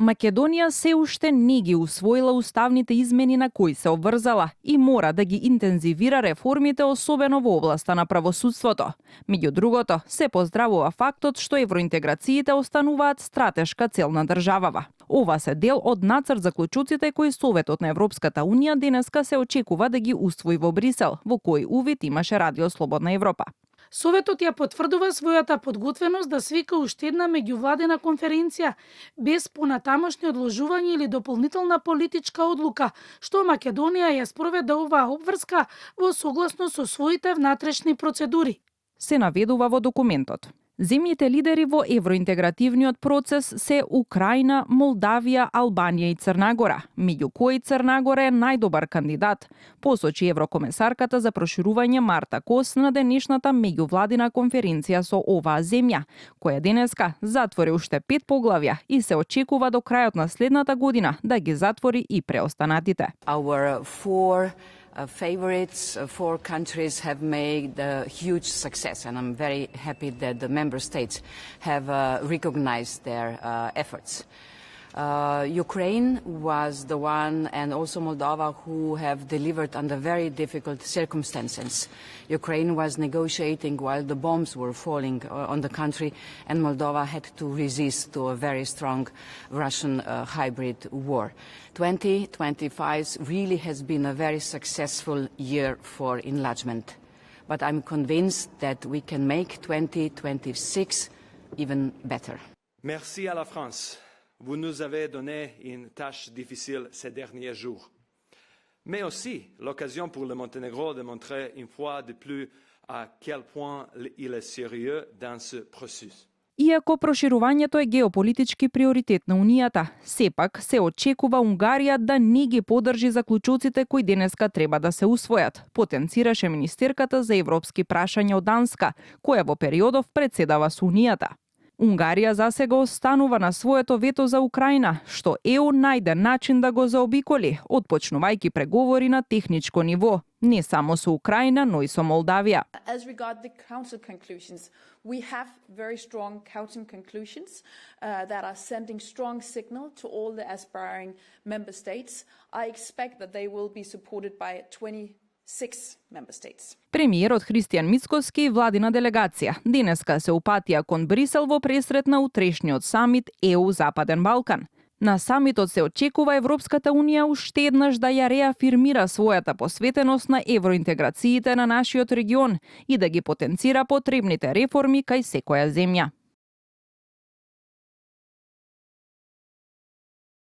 Македонија се уште не ги усвоила уставните измени на кои се обврзала и мора да ги интензивира реформите, особено во областа на правосудството. Меѓу другото, се поздравува фактот што евроинтеграциите остануваат стратешка цел на државава. Ова се дел од нацрт заклучоците кои Советот на Европската Унија денеска се очекува да ги усвои во Брисел, во кој увид имаше Радио Слободна Европа. Советот ја потврдува својата подготвеност да свика уште една меѓувладена конференција без понатамошни одложување или дополнителна политичка одлука, што Македонија ја спроведе оваа обврска во согласно со своите внатрешни процедури. Се наведува во документот. Земјите лидери во евроинтегративниот процес се Украина, Молдавија, Албанија и Црна Гора, меѓу кои Црна Гора е најдобар кандидат, посочи еврокомесарката за проширување Марта Кос на денешната меѓувладина конференција со оваа земја, која денеска затвори уште 5 поглавја и се очекува до крајот на следната година да ги затвори и преостанатите. Favorites, 4 countries have made a huge success, and I'm very happy that the member states have recognized their efforts. Ukraine was the one, and also Moldova, who have delivered under very difficult circumstances. Ukraine was negotiating while the bombs were falling on the country, and Moldova had to resist to a very strong Russian hybrid war. 2025 really has been a very successful year for enlargement, but I'm convinced that we can make 2026 even better. Merci à la France. Vous nous avez donné une tâche difficile ces derniers jours. Mais aussi l'occasion pour le Monténégro de montrer une fois de plus à quel point il est sérieux dans ce processus. Иако проширувањето е геополитички приоритет на Унијата, сепак се очекува Унгарија да не ги поддржи заклучоците кои денеска треба да се усвојат, потенцираше министерката за европски прашања од Данска, која во периодов председава со Унијата. Унгарија засега останува на своето вето за Украина, што ЕУ најде начин да го заобиколи, отпочнувајќи преговори на техничко ниво, не само со Украина, но и со Молдавија. As regard the council conclusions, we have very strong council conclusions that are sending strong signal to all the aspiring member states. I expect that they will be supported by 26 member states. Премиерот Христијан Мицкоски и владина делегација денеска се упатија кон Брисел во пресрет на утрешниот самит ЕУ Западен Балкан. На самитот се очекува Европската Унија уште еднаш да ја реафирмира својата посветеност на евроинтеграциите на нашиот регион и да ги потенцира потребните реформи кај секоја земја.